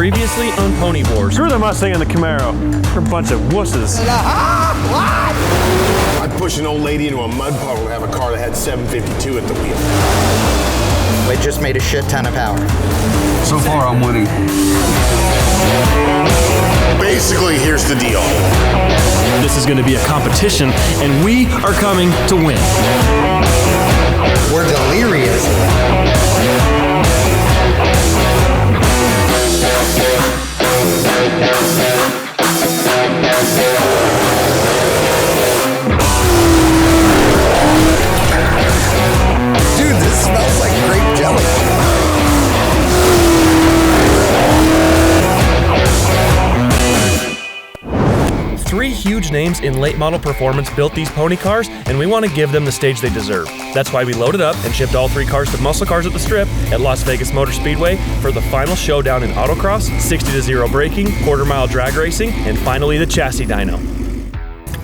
Previously on Pony Wars. Screw the Mustang and the Camaro. They're a bunch of wusses. I'd push an old lady into a mud puddle to have a car that had 752 at the wheel. It just made a shit ton of power. So far, I'm winning. Basically, here's the deal. This is going to be a competition, and we are coming to win. We're delirious. Dude, this smells like grape jelly. Three huge names in late model performance built these pony cars, and we want to give them the stage they deserve. That's why we loaded up and shipped all three cars to Muscle Cars at the Strip at Las Vegas Motor Speedway for the final showdown in autocross, 60-0 braking, quarter-mile drag racing, and finally the chassis dyno.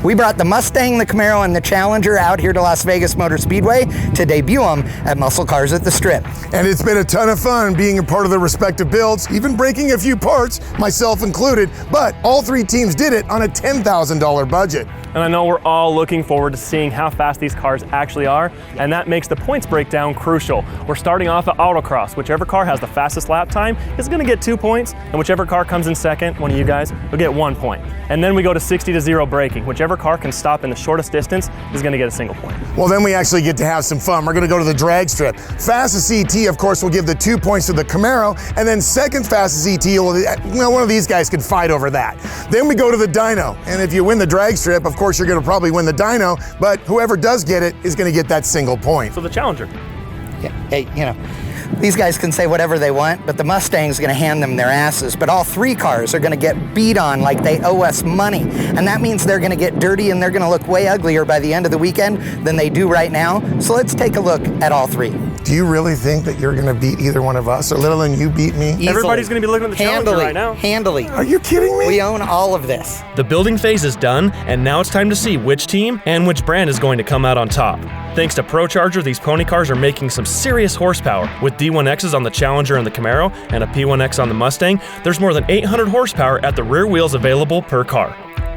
We brought the Mustang, the Camaro, and the Challenger out here to Las Vegas Motor Speedway to debut them at Muscle Cars at the Strip. And it's been a ton of fun being a part of the respective builds, even breaking a few parts, myself included, but all three teams did it on a $10,000 budget. And I know we're all looking forward to seeing how fast these cars actually are, and that makes the points breakdown crucial. We're starting off at Autocross. Whichever car has the fastest lap time is going to get 2 points, and whichever car comes in second, one of you guys, will get 1 point. And then we go to 60-0 braking. Whichever car can stop in the shortest distance is going to get a single point. Well, then we actually get to have some fun. We're going to go to the drag strip. Fastest ET, of course, will give the 2 points to the Camaro, and then second fastest ET, one of these guys can fight over that. Then we go to the dyno, and if you win the drag strip, of course, you're going to probably win the dyno, but whoever does get it is going to get that single point. So the Challenger. Yeah, hey, you know, these guys can say whatever they want, but the Mustang's going to hand them their asses. But all three cars are going to get beat on like they owe us money. And that means they're going to get dirty and they're going to look way uglier by the end of the weekend than they do right now. So let's take a look at all three. Do you really think that you're going to beat either one of us, or little than you beat me? Easily. Everybody's going to be looking at the Challenger right now. Handily. Are you kidding me? We own all of this. The building phase is done, and now it's time to see which team and which brand is going to come out on top. Thanks to ProCharger, these pony cars are making some serious horsepower. With D1Xs on the Challenger and the Camaro, and a P1X on the Mustang, there's more than 800 horsepower at the rear wheels available per car.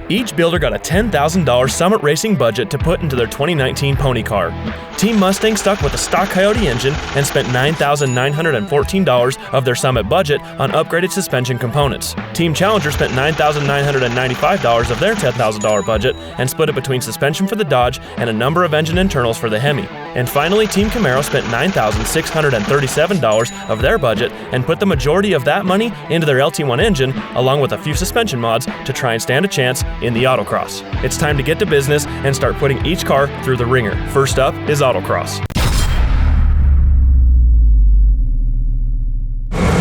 Each builder got a $10,000 Summit Racing budget to put into their 2019 pony car. Team Mustang stuck with a stock Coyote engine and spent $9,914 of their Summit budget on upgraded suspension components. Team Challenger spent $9,995 of their $10,000 budget and split it between suspension for the Dodge and a number of engine internals for the Hemi. And finally, Team Camaro spent $9,637 of their budget and put the majority of that money into their LT1 engine, along with a few suspension mods to try and stand a chance in the Autocross. It's time to get to business and start putting each car through the ringer. First up is Autocross.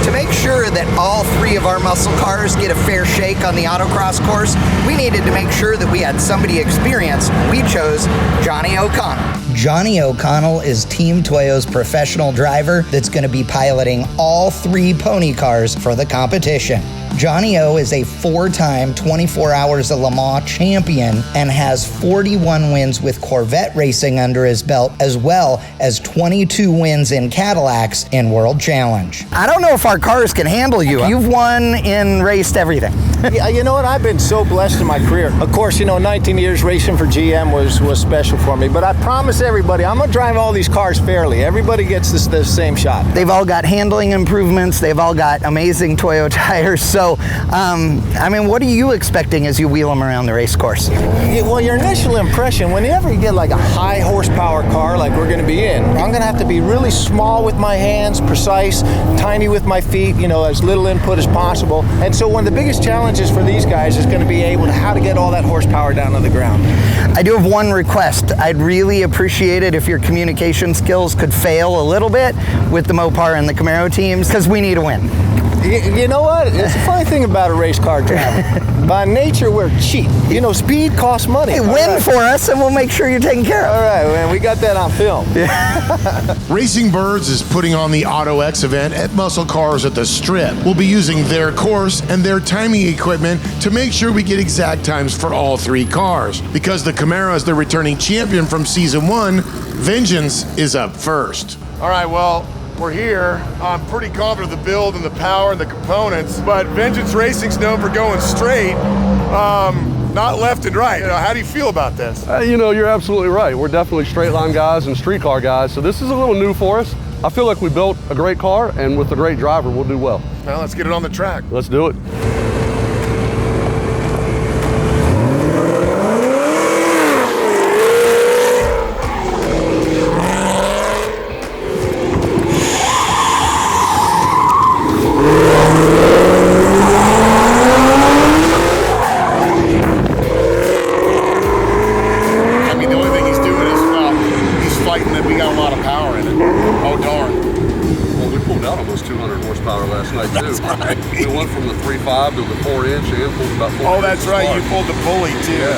To make sure that all three of our muscle cars get a fair shake on the autocross course, we needed to make sure that we had somebody experienced. We chose Johnny O'Connell. Johnny O'Connell is Team Toyo's professional driver that's going to be piloting all three pony cars for the competition. Johnny O is a 4-time 24 Hours of Le Mans champion and has 41 wins with Corvette racing under his belt, as well as 22 wins in Cadillacs in World Challenge. I don't know if our cars can handle you. You've won and raced everything. Yeah, you know what? I've been so blessed in my career. Of course, 19 years racing for GM was special for me, but I promise everybody, I'm gonna drive all these cars fairly. Everybody gets the same shot. They've all got handling improvements. They've all got amazing Toyo tires. So, what are you expecting as you wheel them around the race course? Yeah, well, your initial impression, whenever you get like a high horsepower car like we're gonna be in, I'm gonna have to be really small with my hands, precise, tiny with my feet, as little input as possible. And so one of the biggest challenges for these guys is gonna be how to get all that horsepower down to the ground. I do have one request. I'd really appreciate it if your communication skills could fail a little bit with the Mopar and the Camaro teams, because we need a win. You know what? It's a funny thing about a race car driver. By nature, we're cheap. Speed costs money. Hey, win for us and we'll make sure you're taken care of. All right, man, we got that on film. Racing Birds is putting on the Auto X event at Muscle Cars at the Strip. We'll be using their course and their timing equipment to make sure we get exact times for all three cars. Because the Camaro is the returning champion from Season 1, vengeance is up first. All right, well, We're here. I'm pretty confident of the build and the power and the components, but Vengeance Racing's known for going straight, not left and right. How do you feel about this? You're absolutely right. We're definitely straight line guys and street car guys, so this is a little new for us. I feel like we built a great car, and with a great driver, we'll do well. Now let's get it on the track. Let's do it. We went from the 3.5 to the 4-inch and pulled about 4 Oh, that's right. You pulled the pulley too.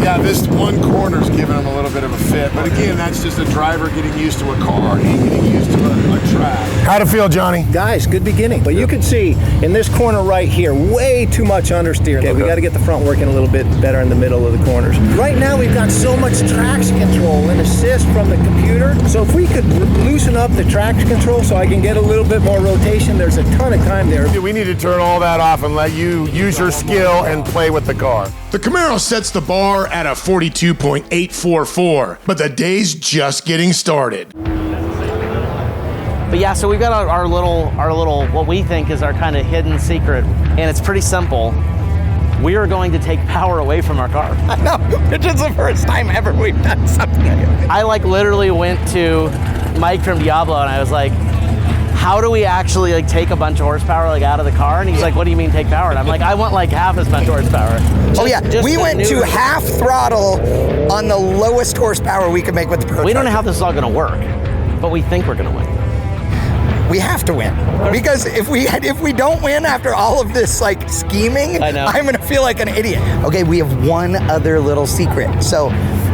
Yeah, this one corner's giving him a little bit of a fit. But again, that's just a driver getting used to a car and getting used to a track. How'd it feel, Johnny? Guys, good beginning. But you can see in this corner right here, way too much understeer. Okay, we got to get the front working a little bit better in the middle of the corners. Right now, we've got so much traction control and assist from the computer. So if we could loosen up the traction control so I can get a little bit more rotation, there's a ton of time there. We need to turn all that off and let you use your skill and play with the car. The Camaro sets the bar at a 42.844, but the day's just getting started. But yeah, so we've got our little, what we think is our kind of hidden secret, and it's pretty simple. We are going to take power away from our car. I know, which is the first time ever we've done something like that. I literally went to Mike from Diablo and I was like, how do we actually take a bunch of horsepower out of the car? And he's like, what do you mean take power? And I'm like, I want half as much horsepower. We went to half throttle on the lowest horsepower we could make with the Pro. We don't know how this is all gonna work, but we think we're gonna win. We have to win, because if we don't win after all of this scheming, I'm gonna feel like an idiot. Okay, we have one other little secret. So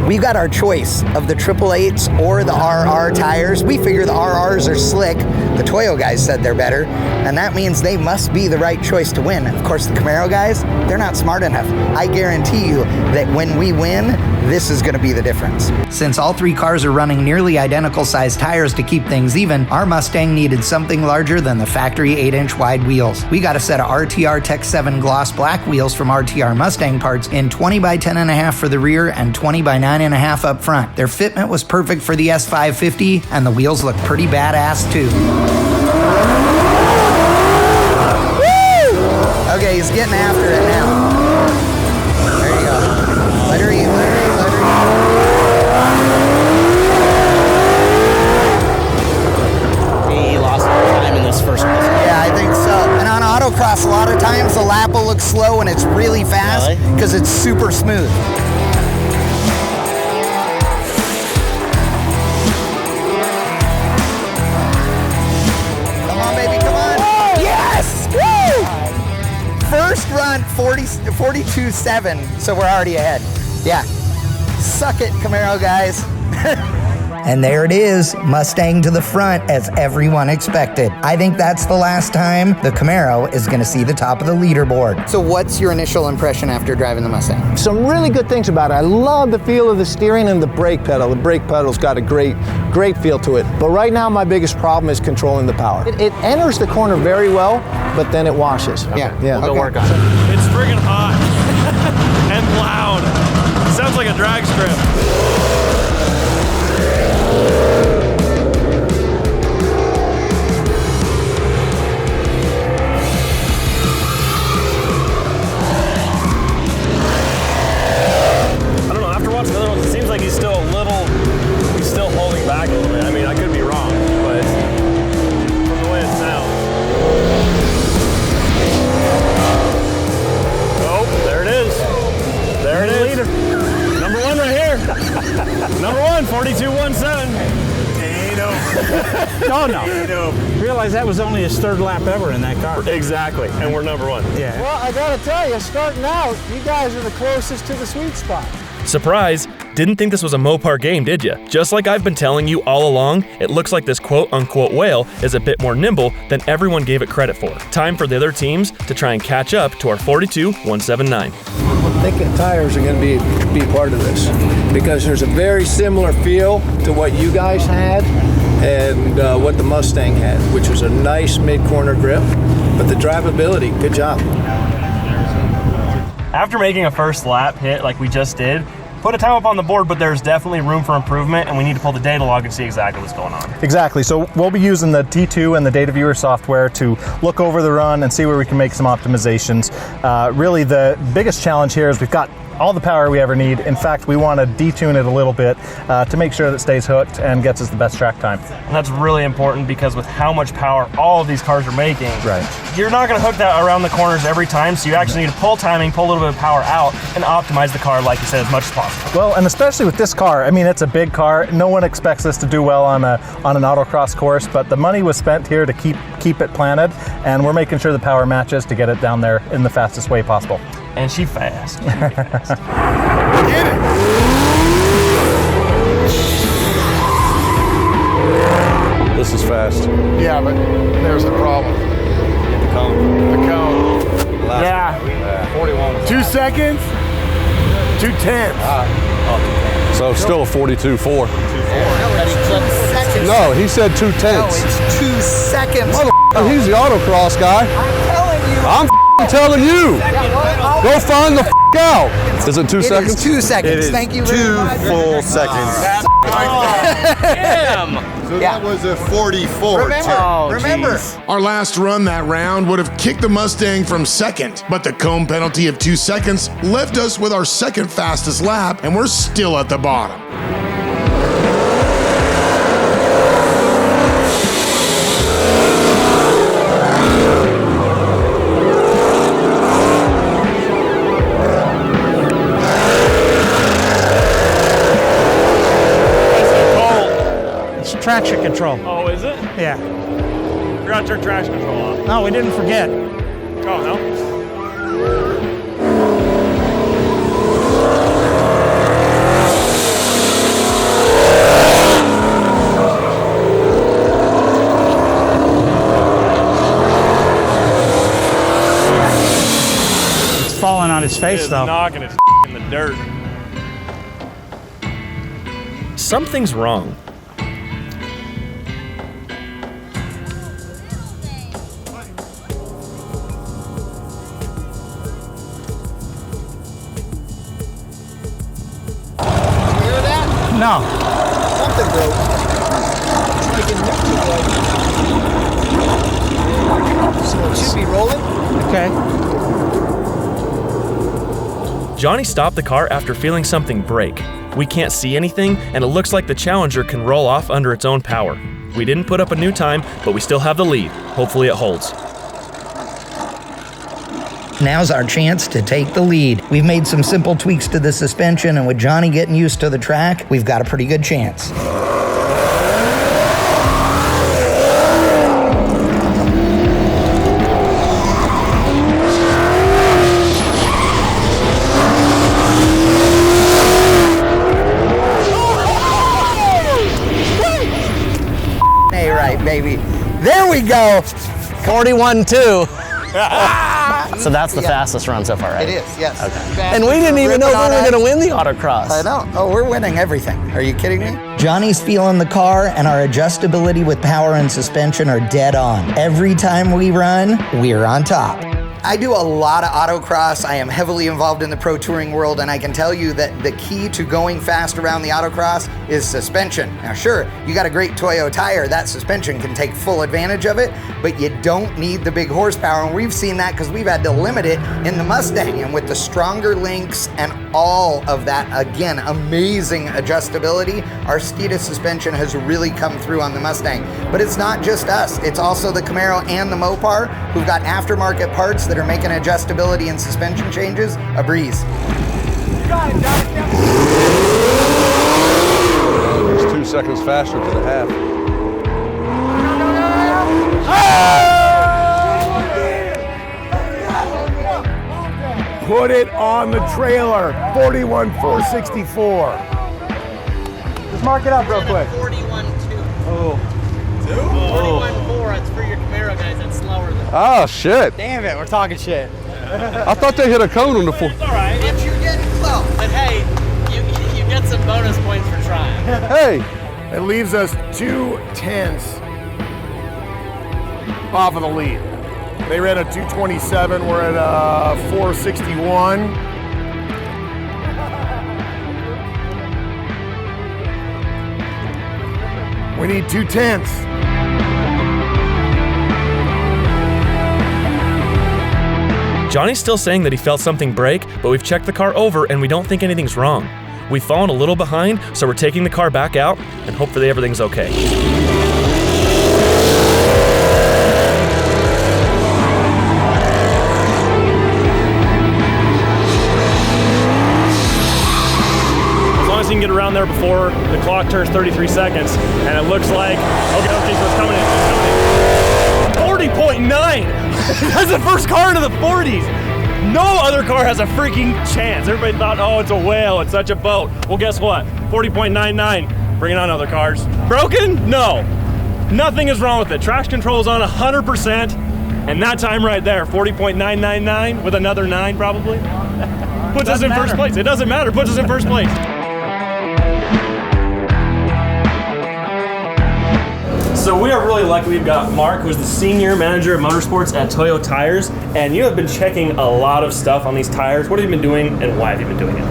we've got our choice of the 888s or the RR tires. We figure the RRs are slick. The Toyo guys said they're better, and that means they must be the right choice to win. Of course, the Camaro guys, they're not smart enough. I guarantee you that when we win, this is going to be the difference. Since all three cars are running nearly identical sized tires to keep things even, our Mustang needed something larger than the factory 8-inch wide wheels. We got a set of RTR Tech 7 gloss black wheels from RTR Mustang Parts in 20 by 10.5 for the rear and 20 by 9.5 up front. Their fitment was perfect for the S550, and the wheels look pretty badass too. Woo! Okay, he's getting after it now. There you go. Let her eat. He lost time in this first one. Yeah, I think so. And on autocross, a lot of times the lap will look slow and it's really fast because it's super smooth. Come on, baby, come on. Whoa! Yes! Woo! First run, 42.7, so we're already ahead. Yeah. Suck it, Camaro guys. And there it is, Mustang to the front, as everyone expected. I think that's the last time the Camaro is going to see the top of the leaderboard. So what's your initial impression after driving the Mustang? Some really good things about it. I love the feel of the steering and the brake pedal. The brake pedal's got a great feel to it. But right now, my biggest problem is controlling the power. It enters the corner very well, but then it washes. Yeah. We'll work on it. It's friggin' hot and loud. Sounds like a drag strip. Number one, 42.17. Dyno. No. Realize that was only his third lap ever in that car. Exactly, and we're number one. Yeah. Well, I gotta tell you, starting out, you guys are the closest to the sweet spot. Surprise! Didn't think this was a Mopar game, did ya? Just like I've been telling you all along, it looks like this quote-unquote whale is a bit more nimble than everyone gave it credit for. Time for the other teams to try and catch up to our 42.179. I'm thinking tires are going to be part of this, because there's a very similar feel to what you guys had, and what the Mustang had, which was a nice mid-corner grip, but the drivability, good job. After making a first lap hit like we just did, put a time up on the board, but there's definitely room for improvement, and we need to pull the data log and see exactly what's going on. Exactly. So we'll be using the T2 and the data viewer software to look over the run and see where we can make some optimizations. Really, the biggest challenge here is we've got all the power we ever need. In fact, we want to detune it a little bit to make sure that it stays hooked and gets us the best track time. And that's really important because with how much power all of these cars are making, right, you're not going to hook that around the corners every time, so you actually need to pull timing, pull a little bit of power out, and optimize the car, like you said, as much as possible. Well, and especially with this car, I mean, it's a big car. No one expects us to do well on an autocross course, but the money was spent here to keep it planted, and we're making sure the power matches to get it down there in the fastest way possible. And she fast. Get it! This is fast. Yeah, but there's a problem. The cone. The cone. Yeah. 41. 2 seconds. 2/10. So still a 42.4. No, he said 2/10. No, it's 2 seconds. He's the autocross guy. I'm telling you. Go find the out. Is it 2 seconds? It is 2 seconds. It is Thank you very 2 much. full seconds. So that was a 44. Remember. Our last run that round would have kicked the Mustang from second, but the cone penalty of 2 seconds left us with our second fastest lap, and we're still at the bottom. Traction control. Oh, is it? Yeah. Forgot to turn traction control off. No, we didn't forget. Oh, no? It's falling on his face, though. Knocking it in the dirt. Something's wrong. No. Something broke. It's like it never so it should be rolling. Okay. Johnny stopped the car after feeling something break. We can't see anything, and it looks like the Challenger can roll off under its own power. We didn't put up a new time, but we still have the lead. Hopefully it holds. Now's our chance to take the lead. We've made some simple tweaks to the suspension, and with Johnny getting used to the track, we've got a pretty good chance. Hey, right, baby. There we go. 41.2. So that's the fastest run so far, right? It is, yes. Okay. And we didn't even know we were going to win the autocross. I know. Oh, we're winning everything. Are you kidding me? Johnny's feeling the car, and our adjustability with power and suspension are dead on. Every time we run, we're on top. I do a lot of autocross. I am heavily involved in the pro touring world, and I can tell you that the key to going fast around the autocross is suspension. Now, sure, you got a great Toyo tire, that suspension can take full advantage of it, but you don't need the big horsepower, and we've seen that because we've had to limit it in the Mustang. And with the stronger links and all of that, again, amazing adjustability, our Steeda suspension has really come through on the Mustang. But it's not just us, it's also the Camaro and the Mopar, who've got aftermarket parts that are making adjustability and suspension changes a breeze. It's 2 seconds faster to the half. Put it on the trailer. 41,464. Let's mark it up real quick. 41.2. Oh. 41.4. That's for your Camaro guys. That's slower than. Oh, shit. Damn it, we're talking shit. I thought they hit a cone on the floor. It's all right. But you're getting close. But hey, you get some bonus points for trying. Hey, It leaves us 2/10 off of the lead. They ran a 2:27, we're at 4:61. We need 2/10. Johnny's still saying that he felt something break, but we've checked the car over and we don't think anything's wrong. We've fallen a little behind, so we're taking the car back out and hopefully everything's okay. He can get around there before the clock turns 33 seconds, and it looks like, okay, so it's coming in, 40.9! That's the first car into the 40s! No other car has a freaking chance. Everybody thought, oh, it's a whale, it's such a boat. Well, guess what? 40.99, bring it on, other cars. Broken? No. Nothing is wrong with it. Traction control is on 100%, and that time right there, 40.999 with another 9 probably, puts us in first place. It doesn't matter, puts us in first place. So we are really lucky we've got Mark, who's the Senior Manager of Motorsports at Toyo Tires, and you have been checking a lot of stuff on these tires. What have you been doing and why have you been doing it?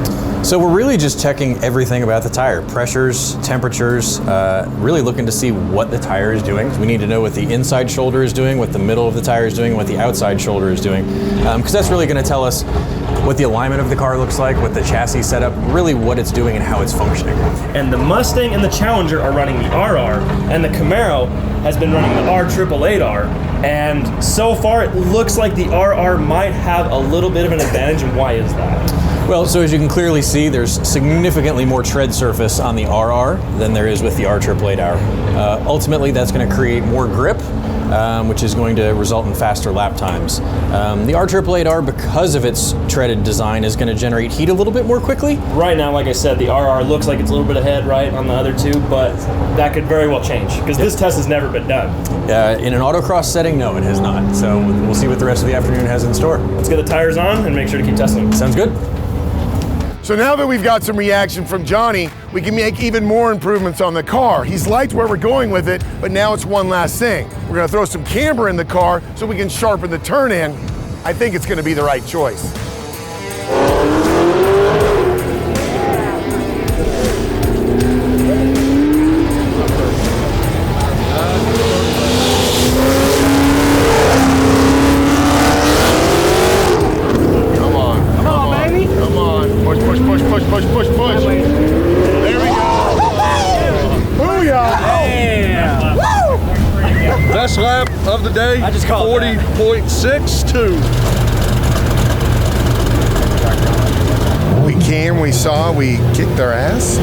So we're really just checking everything about the tire, pressures, temperatures, really looking to see what the tire is doing. We need to know what the inside shoulder is doing, what the middle of the tire is doing, what the outside shoulder is doing, because that's really going to tell us what the alignment of the car looks like, what the chassis setup, really what it's doing and how it's functioning. And the Mustang and the Challenger are running the RR, and the Camaro has been running the R888R, and so far it looks like the RR might have a little bit of an advantage, and why is that? Well, so as you can clearly see, there's significantly more tread surface on the RR than there is with the R888R. Ultimately, that's going to create more grip, which is going to result in faster lap times. The R888R, because of its treaded design, is going to generate heat a little bit more quickly. Right now, like I said, the RR looks like it's a little bit ahead, right, on the other two, but that could very well change, because this test has never been done. In an autocross setting, no, it has not. So we'll see what the rest of the afternoon has in store. Let's get the tires on and make sure to keep testing. Sounds good. So now that we've got some reaction from Johnny, we can make even more improvements on the car. He's liked where we're going with it, but now it's one last thing. We're gonna throw some camber in the car so we can sharpen the turn in. I think it's gonna be the right choice. Push. There we go. Booyah! Yeah. Best lap of the day, I just called 40.62. We came, we saw, we kicked their ass.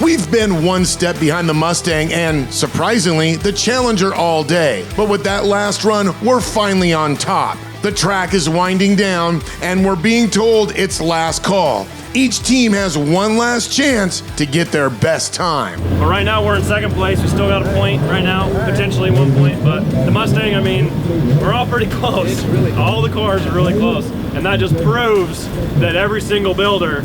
We've been one step behind the Mustang and, surprisingly, the Challenger all day. But with that last run, we're finally on top. The track is winding down, and we're being told it's last call. Each team has one last chance to get their best time. But right now we're in second place. We still got a point right now, potentially 1 point. But the Mustang, I mean, we're all pretty close. All the cars are really close. And that just proves that every single builder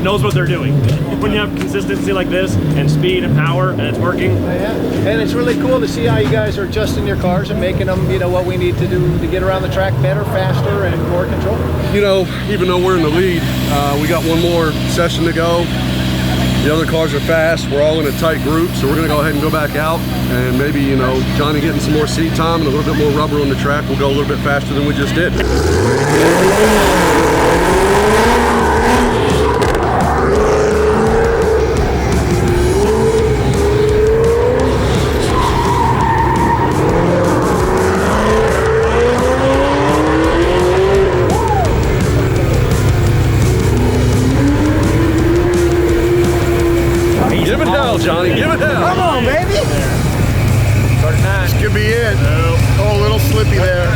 knows what they're doing. When you have consistency like this and speed and power and it's working. Yeah, and it's really cool to see how you guys are adjusting your cars and making them, what we need to do to get around the track better, faster, and more control. Even though we're in the lead, we got one more session to go. The other cars are fast. We're all in a tight group, so we're going to go ahead and go back out. And maybe, Johnny getting some more seat time and a little bit more rubber on the track will go a little bit faster than we just did. Give it hell, Johnny. Give it hell. Come on, baby. This could be it. Oh, a little slippy there.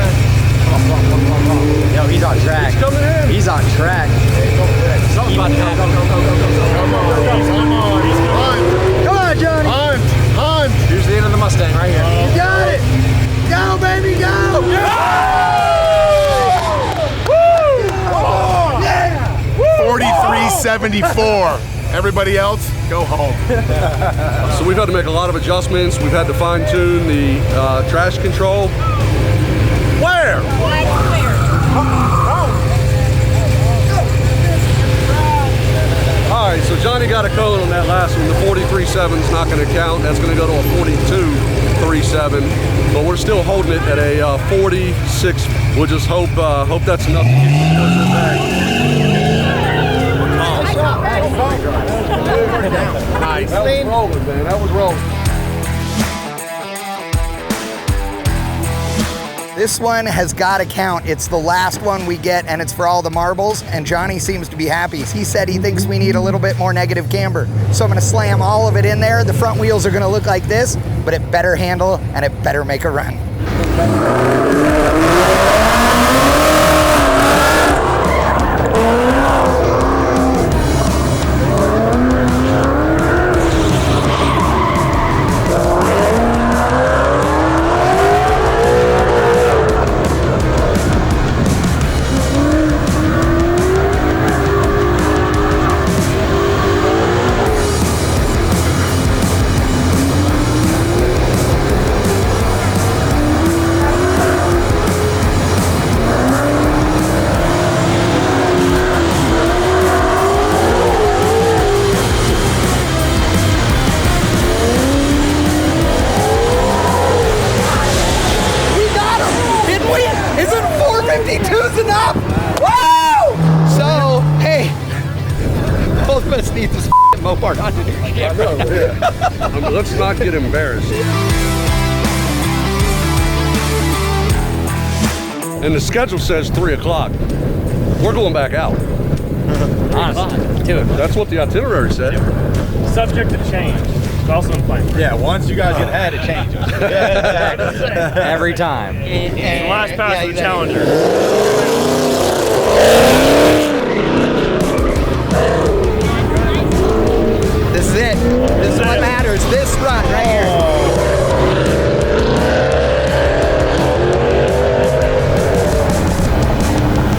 Yo, he's on track. He's coming in. He's on track. Something's about to happen. Come on. Come on, Johnny. Hunt. Here's the end of the Mustang right here. You got it. Go, baby, go. Woo! 43.74. Everybody else, go home. So we've had to make a lot of adjustments. We've had to fine tune the trash control. Where? All right, so Johnny got a cone on that last one. The 43.7 is not going to count. That's going to go to a 42.37, but we're still holding it at a 46. We'll just hope that's enough to keep the closer back. Nice. That was rolling, man. That was rolling. This one has got to count. It's the last one we get, and it's for all the marbles, and Johnny seems to be happy. He said he thinks we need a little bit more negative camber. So I'm going to slam all of it in there. The front wheels are going to look like this, but it better handle, and it better make a run. Let's not get embarrassed. And the schedule says 3 o'clock. We're going back out. That's what the itinerary said. Subject to change. It's also in plan. Yeah, once you guys get ahead, it changes. Every time. It's the last pass of the Challenger. This is it. This is what matters. This run right here.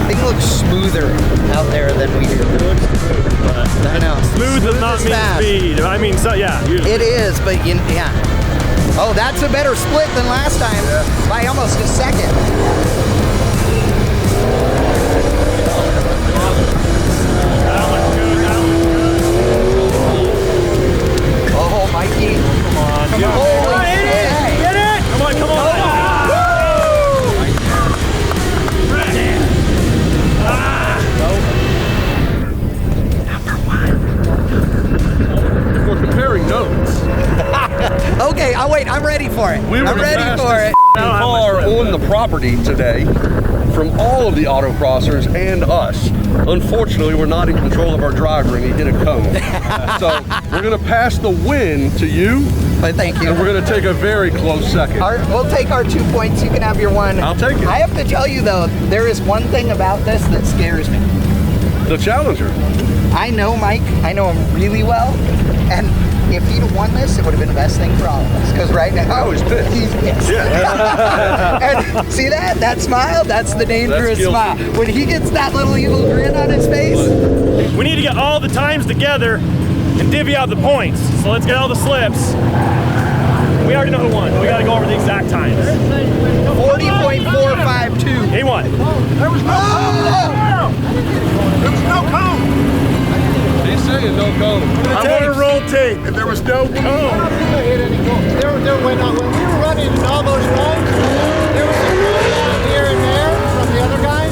Thing looks smoother out there than we do. I know. Smooth does not mean speed. I mean, so yeah. Usually. It is, but yeah. Oh, that's a better split than last time by almost a second. Oh, Mikey. Come on. Come on. Holy shit. Get it! Come on, come on. We're comparing notes. Okay, I'll wait. I'm ready for it. I'm ready for it. Car on the property today from all of the autocrossers and us. Unfortunately, we're not in control of our driver, and he hit a cone. So we're going to pass the win to you. But thank you. And we're going to take a very close second. We'll take our 2 points. You can have your one. I'll take it. I have to tell you, though, there is one thing about this that scares me. The Challenger. I know Mike. I know him really well. And if he'd have won this, it would have been the best thing for all of us. Because right now, I was pissed. He's pissed. Yeah. And see that? That smile? That's the dangerous smile. When he gets that little evil grin on his face. We need to get all the times together and divvy out the points. So let's get all the slips. We already know who won, but we got to go over the exact times. 40.452. He won. There was no cone. There was no cone. He's saying no cone. I want to roll tape. If there was no cone. When we were running in all those runs, there was a cone here and there from the other guys.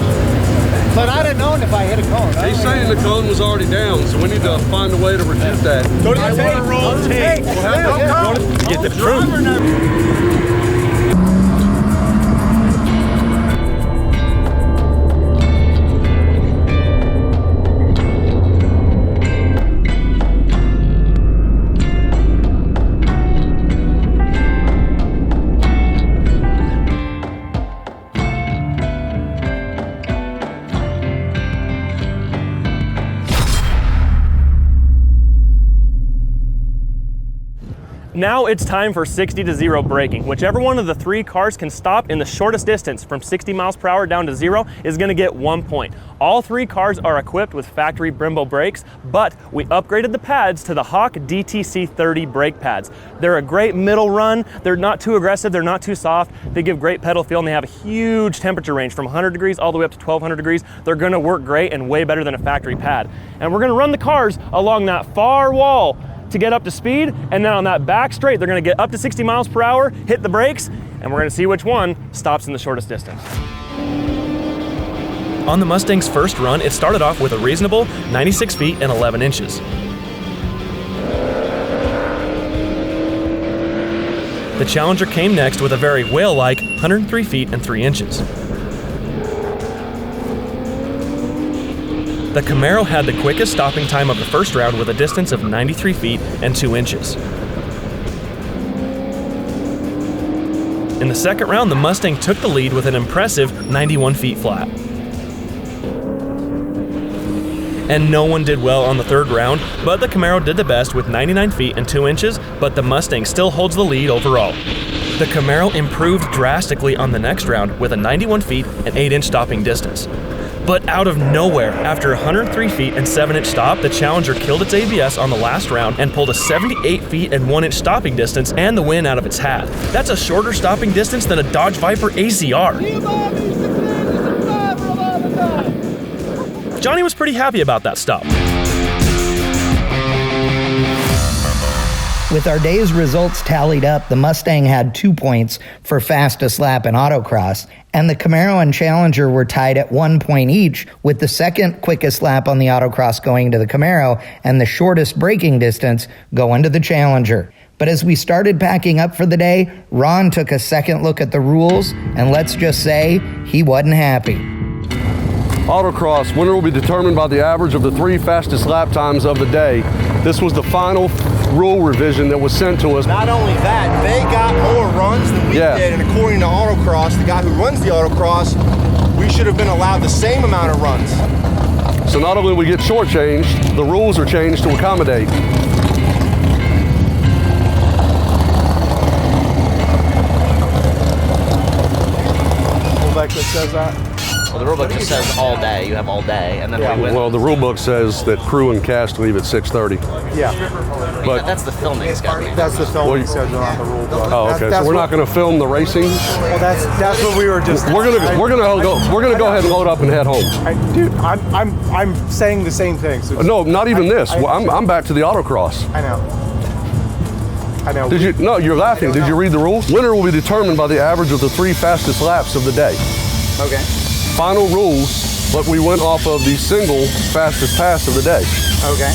But I didn't know if I hit a cone. He's saying the cone was already down, so we need to find a way to refute that. Go to the tape. Roll tape. No cone. Get the truth. Now it's time for 60-0 braking. Whichever one of the 3 cars can stop in the shortest distance from 60 miles per hour down to 0 is gonna get 1 point. All 3 cars are equipped with factory Brembo brakes, but we upgraded the pads to the Hawk DTC 30 brake pads. They're a great middle run. They're not too aggressive, they're not too soft. They give great pedal feel, and they have a huge temperature range from 100 degrees all the way up to 1200 degrees. They're gonna work great and way better than a factory pad. And we're gonna run the cars along that far wall to get up to speed, and then on that back straight, they're gonna get up to 60 miles per hour, hit the brakes, and we're gonna see which one stops in the shortest distance. On the Mustang's first run, it started off with a reasonable 96 feet and 11 inches. The Challenger came next with a very whale-like 103 feet and 3 inches. The Camaro had the quickest stopping time of the first round with a distance of 93 feet and 2 inches. In the second round, the Mustang took the lead with an impressive 91 feet flat. And no one did well on the third round, but the Camaro did the best with 99 feet and 2 inches, but the Mustang still holds the lead overall. The Camaro improved drastically on the next round with a 91 feet and 8-inch stopping distance. But out of nowhere, after a 103 feet and 7-inch stop, the Challenger killed its ABS on the last round and pulled a 78 feet and 1-inch stopping distance and the win out of its hat. That's a shorter stopping distance than a Dodge Viper ACR. Johnny was pretty happy about that stop. With our day's results tallied up, the Mustang had 2 points for fastest lap in Autocross, and the Camaro and Challenger were tied at 1 point each, with the second quickest lap on the Autocross going to the Camaro and the shortest braking distance going to the Challenger. But as we started packing up for the day, Ron took a second look at the rules, and let's just say he wasn't happy. Autocross winner will be determined by the average of the 3 fastest lap times of the day. This was the final rule revision that was sent to us. Not only that, they got more runs than we did, and according to Autocross, the guy who runs the Autocross, we should have been allowed the same amount of runs. So not only do we get shortchanged, the rules are changed to accommodate. That says that? Well, the rulebook just says all day. You have all day, and then we win. Well, the rulebook says that crew and cast leave at 6:30. Yeah. But that's the filming schedule. That's the filming schedule, not the rulebook. Oh, okay. So we're not going to film the racing. Well, that's what we were just. We're gonna go ahead and load up and head home. Dude, I'm saying the same thing. So No, not even this. I'm back to the Autocross. I know. Did you? No, you're laughing. Did you read the rules? Winner will be determined by the average of the 3 fastest laps of the day. Okay. Final rules, but we went off of the single fastest pass of the day. Okay.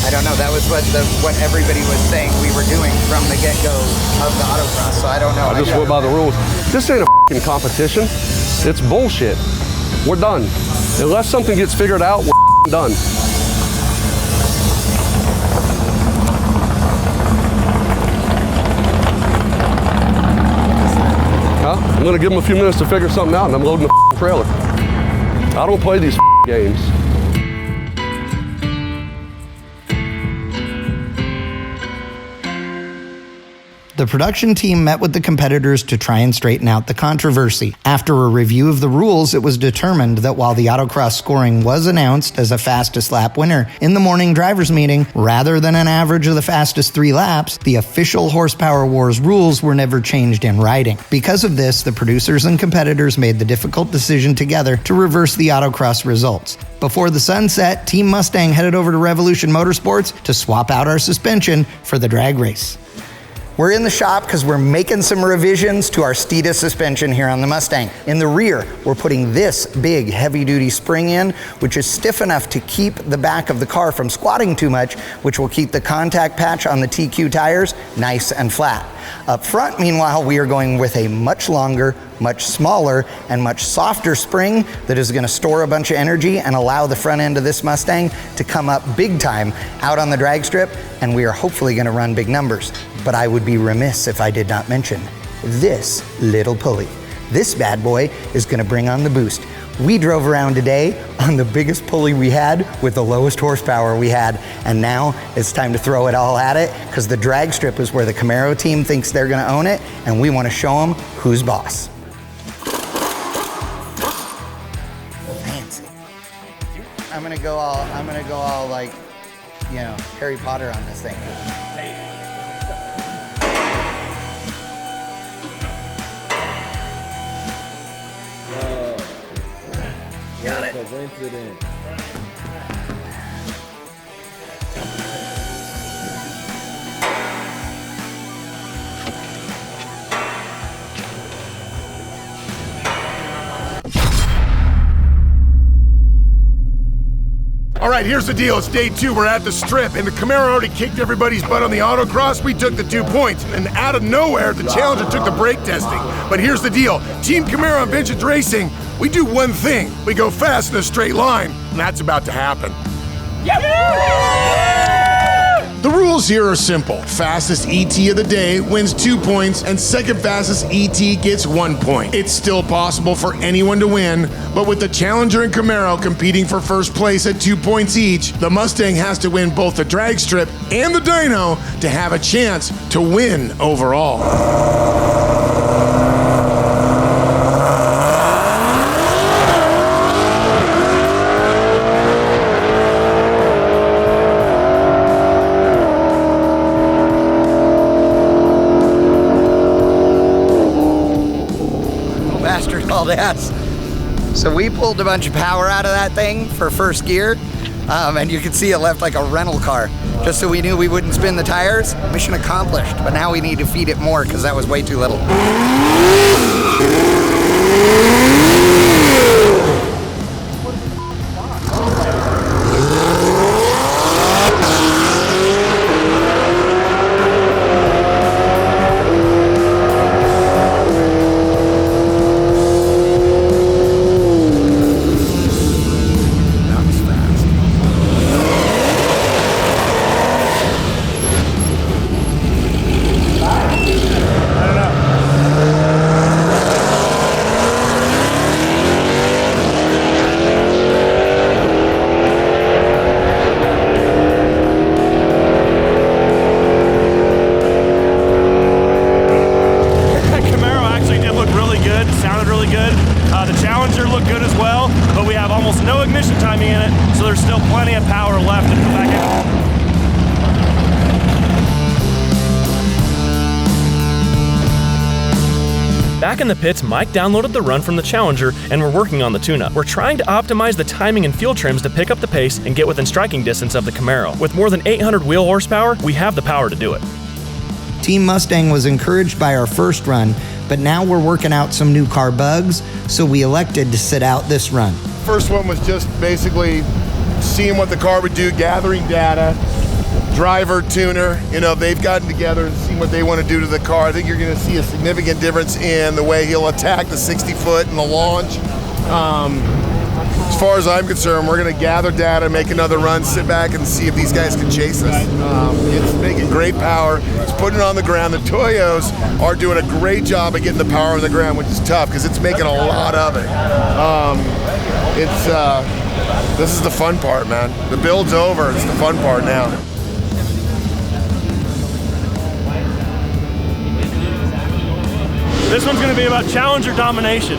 I don't know. That was what everybody was saying we were doing from the get-go of the Autocross. So I don't know. I just went by the rules. This ain't a f***ing competition. It's bullshit. We're done. Unless something gets figured out, we're f***ing done. I'm gonna give them a few minutes to figure something out, and I'm loading the trailer. I don't play these games. The production team met with the competitors to try and straighten out the controversy. After a review of the rules, it was determined that while the Autocross scoring was announced as a fastest lap winner in the morning drivers meeting, rather than an average of the fastest 3 laps, the official Horsepower Wars rules were never changed in writing. Because of this, the producers and competitors made the difficult decision together to reverse the Autocross results. Before the sun set, Team Mustang headed over to Revolution Motorsports to swap out our suspension for the drag race. We're in the shop because we're making some revisions to our Steeda suspension here on the Mustang. In the rear, we're putting this big heavy-duty spring in, which is stiff enough to keep the back of the car from squatting too much, which will keep the contact patch on the TQ tires nice and flat. Up front, meanwhile, we are going with a much longer, much smaller, and much softer spring that is going to store a bunch of energy and allow the front end of this Mustang to come up big time out on the drag strip, and we are hopefully going to run big numbers. But I would be remiss if I did not mention this little pulley. This bad boy is going to bring on the boost. We drove around today on the biggest pulley we had with the lowest horsepower we had, and now it's time to throw it all at it, because the drag strip is where the Camaro team thinks they're gonna own it, and we wanna show them who's boss. Fancy. I'm gonna go all like, you know, Harry Potter on this thing. Got it. Rinse it in. All right, here's the deal. It's day 2. We're at the strip, and the Camaro already kicked everybody's butt on the autocross. We took the 2 points, and out of nowhere, the Challenger took the brake testing. But here's the deal. Team Camaro and Vintage Racing, we do one thing. We go fast in a straight line, and that's about to happen. The rules here are simple. Fastest ET of the day wins 2 points, and second fastest ET gets 1 point. It's still possible for anyone to win, but with the Challenger and Camaro competing for first place at 2 points each, the Mustang has to win both the drag strip and the dyno to have a chance to win overall. Ass. So we pulled a bunch of power out of that thing for first gear, and you can see it left like a rental car, just so we knew we wouldn't spin the tires. Mission accomplished, but now we need to feed it more because that was way too little. Back in the pits, Mike downloaded the run from the Challenger and we're working on the tune-up. We're trying to optimize the timing and fuel trims to pick up the pace and get within striking distance of the Camaro. With more than 800 wheel horsepower, we have the power to do it. Team Mustang was encouraged by our first run, but now we're working out some new car bugs, so we elected to sit out this run. First one was just basically seeing what the car would do, gathering data. Driver, tuner, you know, they've gotten together and seen what they want to do to the car. I think you're going to see a significant difference in the way he'll attack the 60-foot and the launch. As far as I'm concerned, we're going to gather data, make another run, sit back and see if these guys can chase us. It's making great power. It's putting it on the ground. The Toyos are doing a great job of getting the power on the ground, which is tough because it's making a lot of it. This is the fun part, man. The build's over. It's the fun part now. This one's going to be about Challenger domination.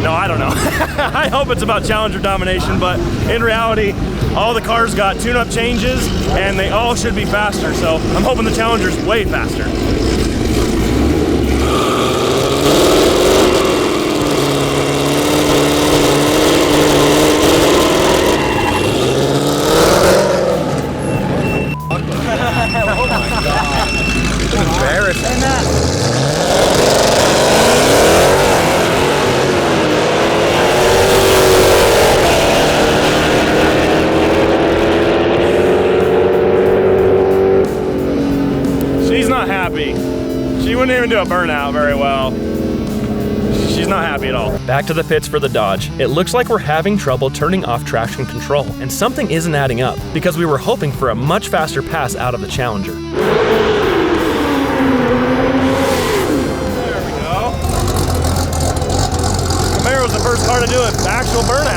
No, I don't know. I hope it's about Challenger domination, but in reality, all the cars got tune-up changes, and they all should be faster, so I'm hoping the Challenger's way faster. Oh my God. Embarrassing. She wouldn't even do a burnout very well. She's not happy at all. Back to the pits for the Dodge. It looks like we're having trouble turning off traction control, and something isn't adding up because we were hoping for a much faster pass out of the Challenger. There we go. Camaro's the first car to do an actual burnout.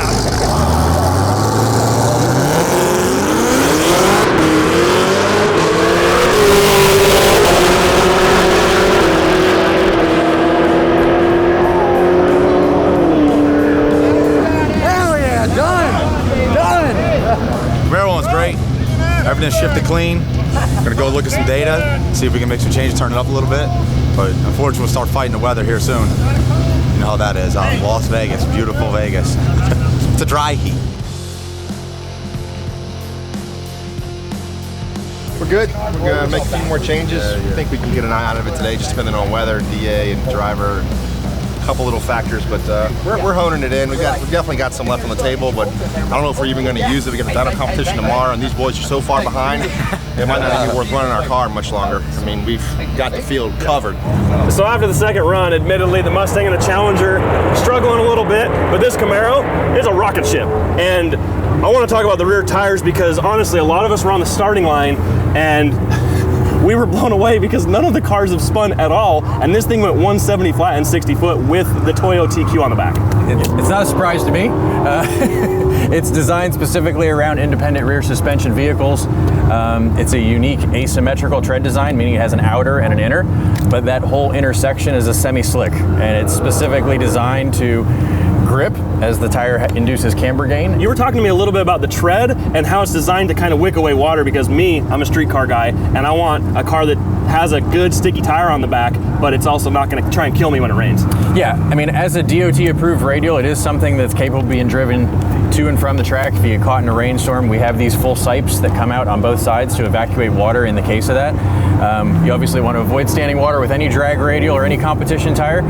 keeping it shifted clean. We're gonna go look at some data, see if we can make some changes, turn it up a little bit. But unfortunately, we'll start fighting the weather here soon. You know how that is. Las Vegas, beautiful Vegas. It's a dry heat. We're good. We're gonna make a few more changes. I think we can get an eye out of it today, just depending on weather, DA, and driver. A couple little factors, but we're honing it in. We've definitely got some left on the table, but I don't know if we're even going to use it. We got a Dyno competition tomorrow, and these boys are so far behind, it might not even be worth running our car much longer. I mean, we've got the field covered. So after the second run, admittedly, the Mustang and the Challenger struggling a little bit, but this Camaro is a rocket ship. And I want to talk about the rear tires because honestly, a lot of us were on the starting line and we were blown away because none of the cars have spun at all, and this thing went 170 flat and 60 foot with the Toyo TQ on the back. It's not a surprise to me. It's designed specifically around independent rear suspension vehicles. It's a unique asymmetrical tread design, meaning it has an outer and an inner, but that whole intersection is a semi-slick, and it's specifically designed to grip as the tire induces camber gain. You were talking to me a little bit about the tread and how it's designed to kind of wick away water because I'm a street car guy and I want a car that has a good sticky tire on the back, but it's also not going to try and kill me when it rains. Yeah, I mean, as a DOT approved radial, it is something that's capable of being driven to and from the track. If you get caught in a rainstorm, we have these full sipes that come out on both sides to evacuate water in the case of that. You obviously want to avoid standing water with any drag radial or any competition tire,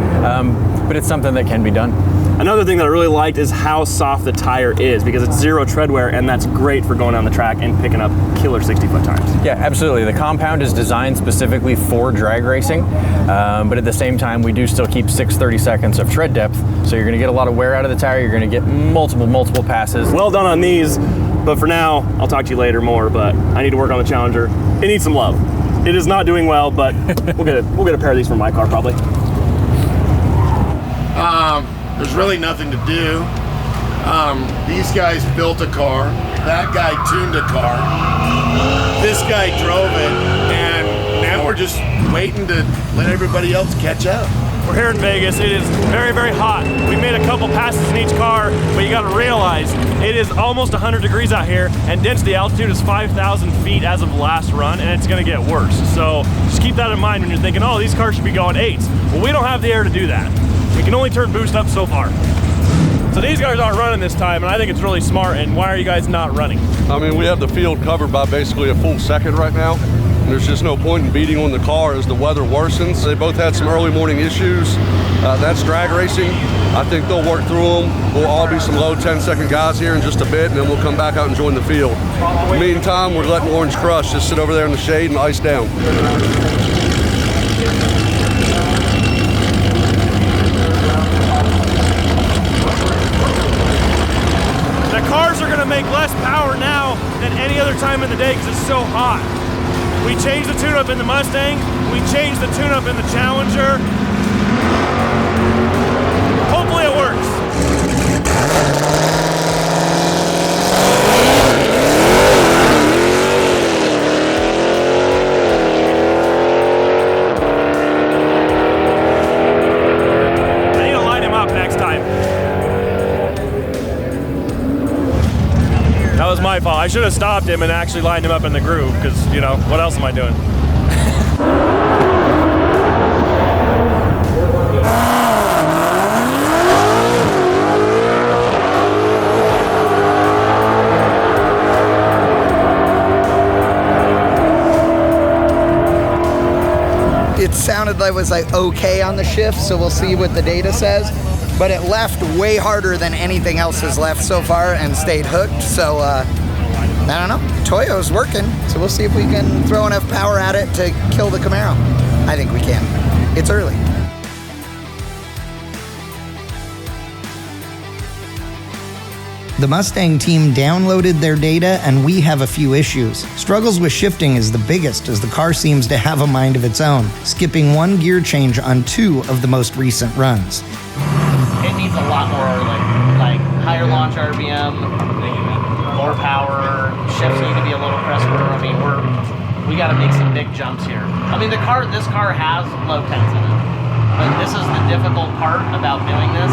but it's something that can be done. Another thing that I really liked is how soft the tire is because it's zero tread wear, and that's great for going down the track and picking up killer 60-foot times. Yeah, absolutely. The compound is designed specifically for drag racing, but at the same time, we do still keep 630 seconds of tread depth, so you're going to get a lot of wear out of the tire. You're going to get multiple passes. Well done on these, but for now, I'll talk to you later more, but I need to work on the Challenger. It needs some love. It is not doing well, but we'll get a pair of these for my car probably. There's really nothing to do. These guys built a car. That guy tuned a car. This guy drove it, and now we're just waiting to let everybody else catch up. We're here in Vegas. It is very, very hot. We made a couple passes in each car, but you got to realize it is almost 100 degrees out here, and density altitude is 5,000 feet as of last run, and it's going to get worse. So just keep that in mind when you're thinking, oh, these cars should be going 8s. Well, we don't have the air to do that. We can only turn boost up so far. So these guys aren't running this time, and I think it's really smart. And why are you guys not running? I mean, we have the field covered by basically a full second right now. There's just no point in beating on the car as the weather worsens. They both had some early morning issues. That's drag racing. I think they'll work through them. We'll all be some low 10-second guys here in just a bit, and then we'll come back out and join the field. In the meantime, we're letting Orange Crush just sit over there in the shade and ice down. Cars are going to make less power now than any other time in the day because it's so hot. We changed the tune-up in the Mustang. We changed the tune-up in the Challenger. Hopefully it works. I need to light him up next time. That was my fault. I should have stopped him and actually lined him up in the groove because, you know, what else am I doing? It sounded like it was like okay on the shift, so we'll see what the data says. But it left way harder than anything else has left so far and stayed hooked. So I don't know. Toyo's working, so we'll see if we can throw enough power at it to kill the Camaro. I think we can. It's early. The Mustang team downloaded their data, and we have a few issues. Struggles with shifting is the biggest, as the car seems to have a mind of its own, skipping one gear change on 2 of the most recent runs. It needs a lot more like higher launch RPM, more power, shifts need to be a little crisper. I mean, we got to make some big jumps here. I mean, this car has low tens in it. but this is the difficult part about doing this.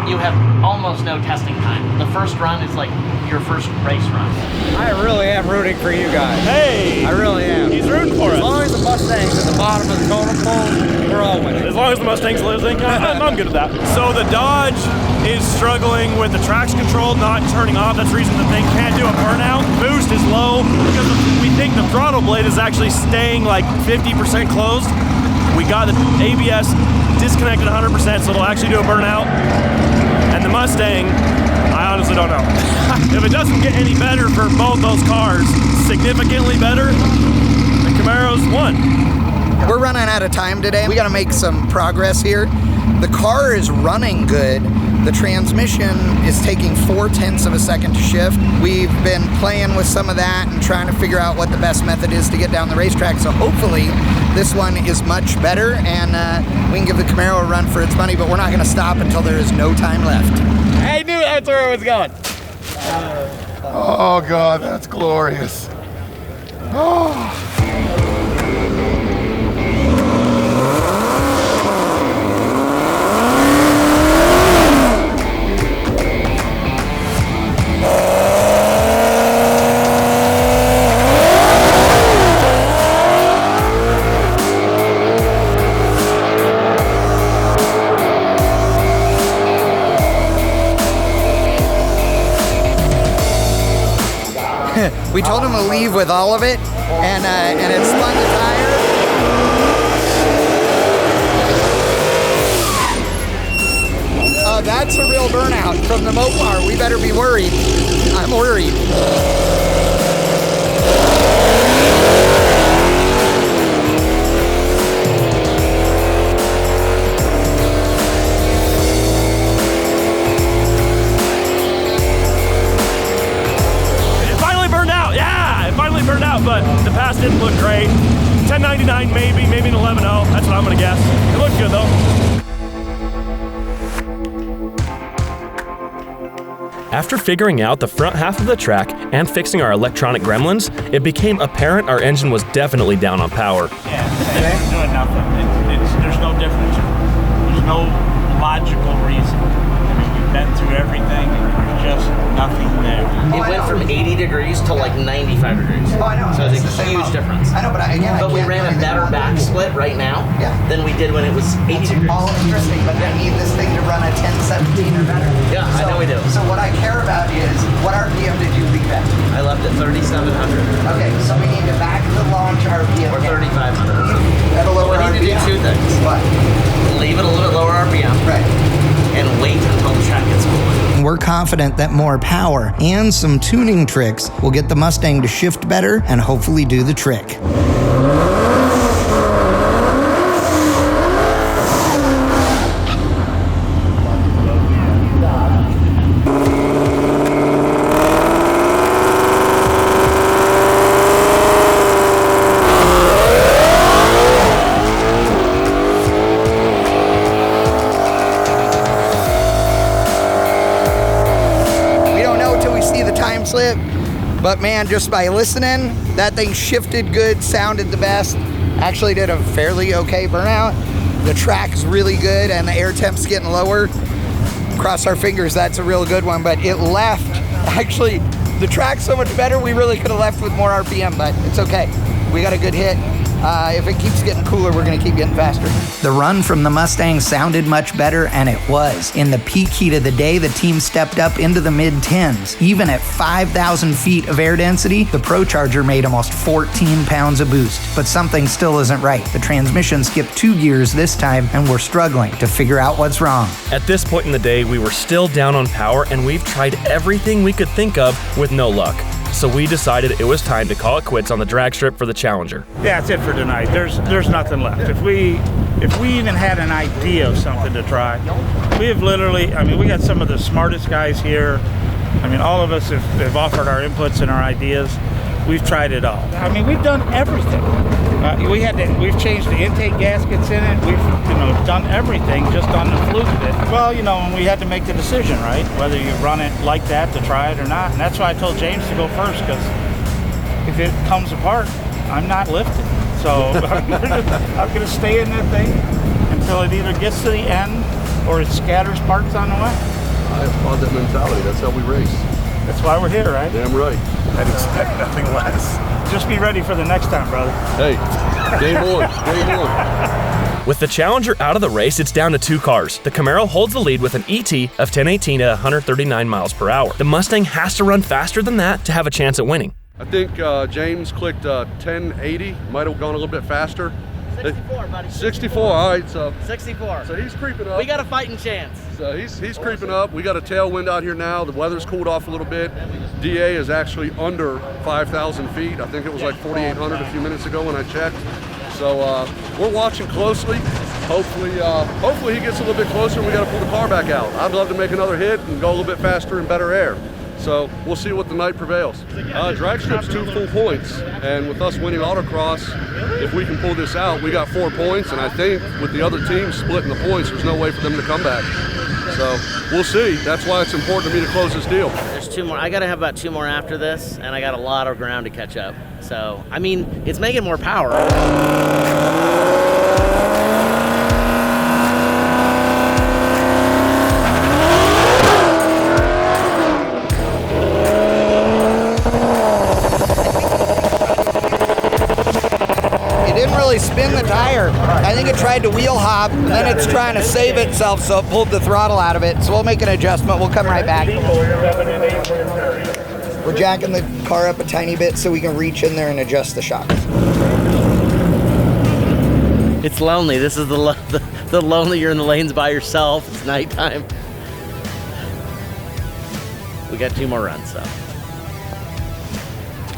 You have almost no testing time. The first run is like your first race run. I really am rooting for you guys. Hey! I really am. He's rooting for us. As long as the Mustang's at the bottom of the totem pole, we're all winning. As long as the Mustang's losing, I'm good with that. So the Dodge is struggling with the traction control not turning off. That's the reason the thing can't do a burnout. Boost is low because we think the throttle blade is actually staying like 50% closed. We got the ABS disconnected 100%, so it'll actually do a burnout. And the Mustang, I honestly don't know. If it doesn't get any better for both those cars, significantly better, the Camaro's won. We're running out of time today. We got to make some progress here. The car is running good. The transmission is taking 0.4 of a second to shift. We've been playing with some of that and trying to figure out what the best method is to get down the racetrack. So hopefully this one is much better and we can give the Camaro a run for its money, but we're not going to stop until there is no time left. I knew that's where it was going. Oh God, that's glorious. Oh. We told him to leave with all of it, and it spun the tire. That's a real burnout from the Mopar. We better be worried. I'm worried. Burned out, but the pass didn't look great. 1099 maybe an 11.0. That's what I'm gonna guess. It looked good though. After figuring out the front half of the track and fixing our electronic gremlins, it became apparent our engine was definitely down on power. Yeah, it's doing nothing. There's no difference. There's no logical reason. I mean, we've been through everything and there's just nothing there. It went from 80 degrees to like 95 degrees. Oh, I know. So it's a huge difference. I know, but we ran a better back split right now than we did when it was 80 degrees. All interesting, but I need this thing to run a 1017 or better. Yeah, I know we do. So what I care about is, what RPM did you leave at? I left at 3,700. Okay, so we need to back the launch RPM. Or 3,500. At a lower RPM. We need to do two things. What? Leave it a little bit lower RPM. Right. And wait until the track gets cooler. We're confident that more power and some tuning tricks will get the Mustang to shift better and hopefully do the trick. Slip, but man, just by listening, that thing shifted good, sounded the best, actually did a fairly okay burnout. The track's really good and the air temp's getting lower. Cross our fingers, that's a real good one, but it left. Actually, the track's so much better, we really could have left with more RPM, but it's okay. We got a good hit. If it keeps getting cooler, we're gonna keep getting faster. The run from the Mustang sounded much better, and it was. In the peak heat of the day, the team stepped up into the mid-10s. Even at 5,000 feet of air density, the ProCharger made almost 14 pounds of boost. But something still isn't right. The transmission skipped 2 gears this time, and we're struggling to figure out what's wrong. At this point in the day, we were still down on power, and we've tried everything we could think of with no luck. So we decided it was time to call it quits on the drag strip for the Challenger. Yeah, that's it for tonight. There's nothing left. If we even had an idea of something to try, we have literally, I mean, we got some of the smartest guys here. I mean, all of us have offered our inputs and our ideas. We've tried it all. I mean, we've done everything. We've changed the intake gaskets in it. We've done everything just on the fluke of it. Well, when we had to make the decision, right? Whether you run it like that to try it or not. And that's why I told James to go first, because if it comes apart, I'm not lifting. So I'm gonna stay in that thing and until it either gets to the end or it scatters parts on the way. I applaud that mentality. That's how we race. That's why we're here, right? Damn right. I'd expect nothing less. Just be ready for the next time, brother. Hey, game on, game on. With the Challenger out of the race, it's down to 2 cars. The Camaro holds the lead with an ET of 1018 at 139 miles per hour. The Mustang has to run faster than that to have a chance at winning. I think James clicked 1080, might have gone a little bit faster. 64, buddy. 64, all right, so 64. So he's creeping up. We got a fighting chance. So he's creeping up. We got a tailwind out here now. The weather's cooled off a little bit. DA is actually under 5,000 feet. I think it was like 4,800 a few minutes ago when I checked. So we're watching closely. Hopefully he gets a little bit closer and we got to pull the car back out. I'd love to make another hit and go a little bit faster and better air. So we'll see what the night prevails. Drag strip's 2 full points, and with us winning Autocross, if we can pull this out, we got 4 points, and I think with the other teams splitting the points, there's no way for them to come back. So we'll see. That's why it's important to me to close this deal. There's 2 more. I got to have about 2 more after this, and I got a lot of ground to catch up. So, I mean, it's making more power. Spin the tire. I think it tried to wheel hop, then it's trying to save itself, so it pulled the throttle out of it. So we'll make an adjustment. We'll come right back. We're jacking the car up a tiny bit so we can reach in there and adjust the shocks. It's lonely. This is the lonely. You're in the lanes by yourself. It's nighttime. We got 2 more runs, so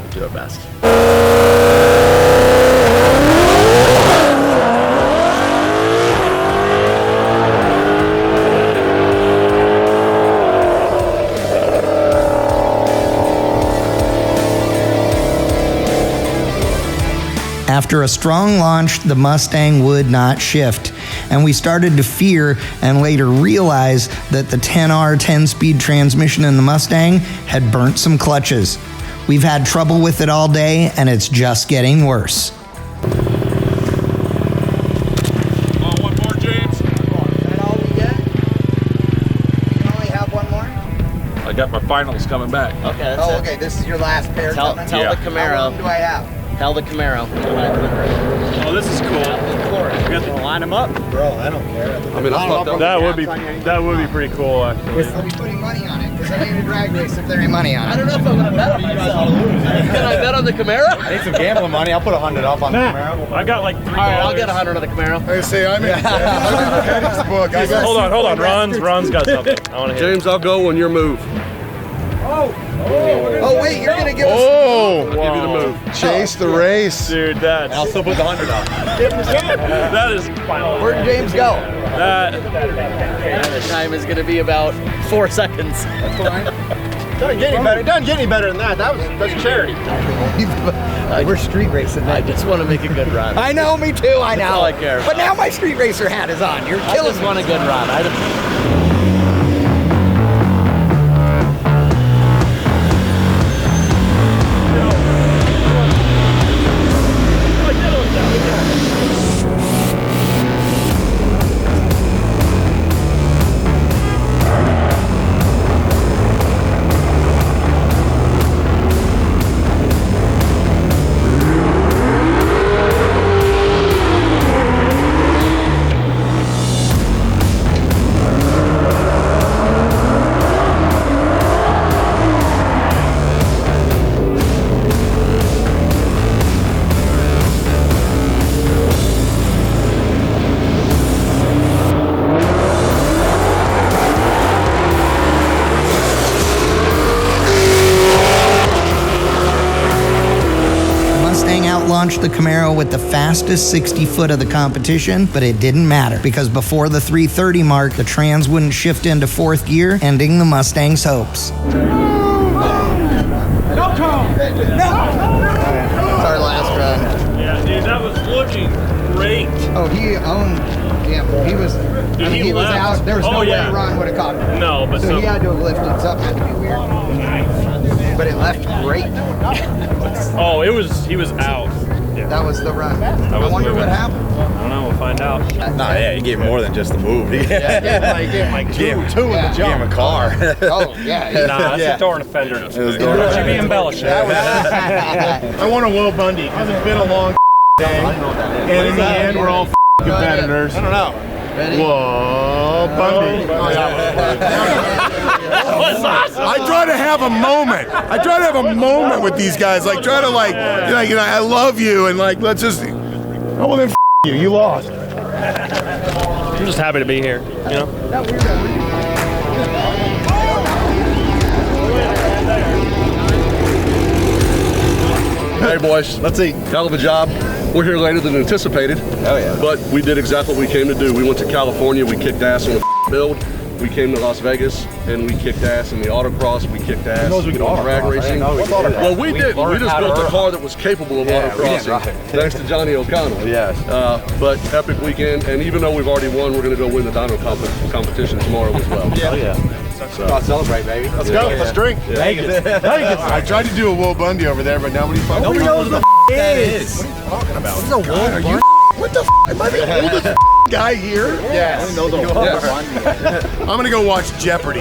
we'll do our best. After a strong launch, the Mustang would not shift, and we started to fear and later realize that the 10R 10-speed transmission in the Mustang had burnt some clutches. We've had trouble with it all day, and it's just getting worse. One more, James. Is that all we get? You can only have 1 more? I got my finals coming back. Okay. That's Oh, okay. This is your last pair coming? Tell the Camaro. How long do I have? Tell the Camaro. Oh, this is cool. You have to line them up. Bro, I don't care. I mean, I thought That would be pretty cool, actually. I'll be putting money on it, because I ain't a drag race if there ain't money on it. I don't know if I'm gonna bet on myself. Can I bet on the Camaro? I need some gambling money. I'll put 100 up on the Camaro. I got like $3. All right, I'll get 100 on the Camaro. I say I'm in Kenny's book. Hold on. Ron's got something. I want to hear. James, I'll go on your move. Oh, wait, you're going to give us... I'll give you the move. Chase the race. Dude, that's... I'll still put the 100 up. That is... Where'd James go? The time is going to be about 4 seconds. Doesn't get any better. It doesn't get any better than that. That's charity. We're street racing. I just want to make a good run. I know, me too, I know. That's all I care about. But now my street racer hat is on. You're I killing just me. want a good run. Launched the Camaro with the fastest 60-foot of the competition, but it didn't matter because before the 330 mark, the trans wouldn't shift into 4th gear, ending the Mustang's hopes. No call! It's our last run. Yeah, dude, that was looking great. Oh, he owned. Yeah, he was. Dude, he was left. out. There was no way yeah. Ron would have caught him. No, but so he had to have lifted. Something had to be weird. But it left great. Oh, he was out. Yeah. That was the run. I I wonder what happened. I don't know. We'll find out. Nah, yeah, he gave more than just the move. He gave him like two in the jump. Gave him a car. Oh, yeah. Nah, that's a door and a fender. It should be embellished. I want a Will Bundy because it's been a long day. And in the end, we're all competitors. I don't know. Whoa, Bundy. I try to have a moment. I try to have a moment with these guys. Like, try to I love you, and like, let's just. Oh, well, then you. You lost. I'm just happy to be here. You know. Hey boys, let's see. Hell of a job. We're here later than anticipated. Oh yeah. But we did exactly what we came to do. We went to California, we kicked ass on the build. We came to Las Vegas and we kicked ass in the autocross. We kicked ass in drag racing. Well, we did. We just built a car that was capable of autocrossing. Thanks to Johnny O'Connell. Yes. But epic weekend, and even though we've already won, we're going to go win the Dyno competition tomorrow as well. Yeah. So, celebrate, baby. Let's go. Let's drink. Vegas. I tried to do a Will Bundy over there, but nobody Nobody knows what the that is. What are you talking about? What's a Will Bundy? What the Am I the oldest guy here? Yes. I'm going to go watch Jeopardy.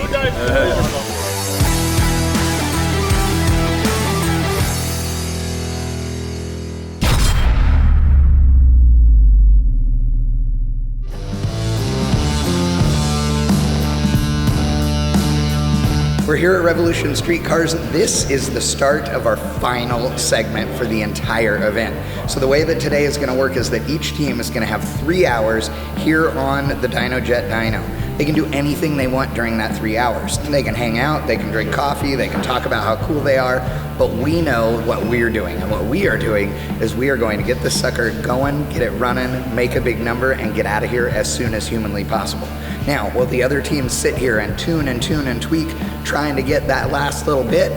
We're here at Revolution Streetcars. This is the start of our final segment for the entire event. So the way that today is going to work is that each team is going to have 3 hours here on the DynoJet Dyno. They can do anything they want during that 3 hours. They can hang out, they can drink coffee, they can talk about how cool they are, but we know what we're doing. And what we are doing is we are going to get this sucker going, get it running, make a big number, and get out of here as soon as humanly possible. Now, will the other teams sit here and tune and tweak, trying to get that last little bit?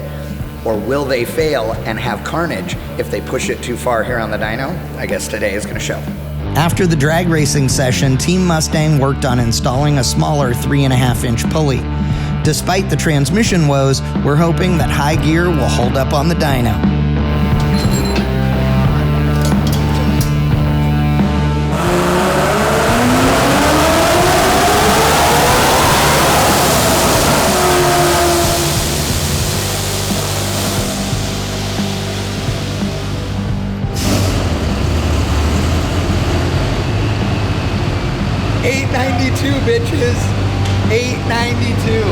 Or will they fail and have carnage if they push it too far here on the dyno? I guess today is going to show. After the drag racing session, Team Mustang worked on installing a smaller 3.5-inch pulley. Despite the transmission woes, we're hoping that high gear will hold up on the dyno. Bitches, 892.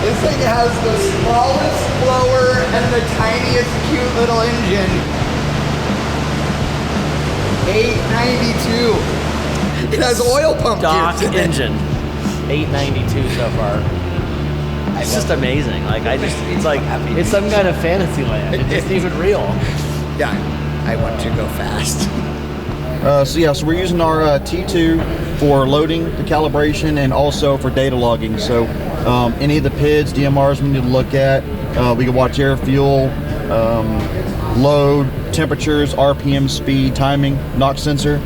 This thing has the smallest blower and the tiniest cute little engine. 892. It has oil pump Stock gears in engine. 892 so far. It's just amazing. Like it's like it's some kind of fantasy land. It's just even real. Yeah, I want to go fast. So we're using our T2 for loading, the calibration, and also for data logging. So any of the PIDs, DMRs we need to look at. We can watch air, fuel, load, temperatures, RPM, speed, timing, NOx sensor.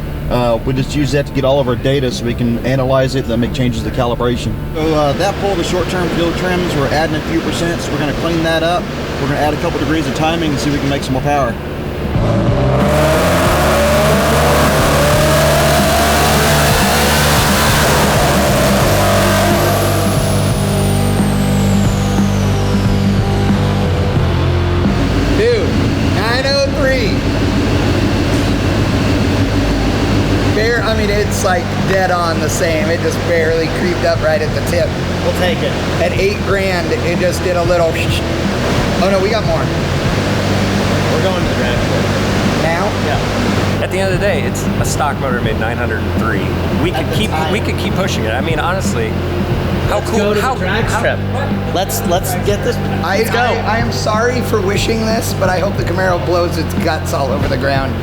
We just use that to get all of our data so we can analyze it and then make changes to the calibration. So that pull, the short-term fuel trims, we're adding a few percent, so we're going to clean that up. We're going to add a couple degrees of timing and see if we can make some more power. It's like dead on the same. It just barely creeped up right at the tip. We'll take it. At $8 grand, it just did a little. Oh no, we got more. We're going to the drag strip. Now? Yeah. At the end of the day, it's a stock motor made 903. We could keep pushing it. I mean, honestly, how let's cool? Go to how the drag strip. Let's get this. Let's go. I am sorry for wishing this, but I hope the Camaro blows its guts all over the ground.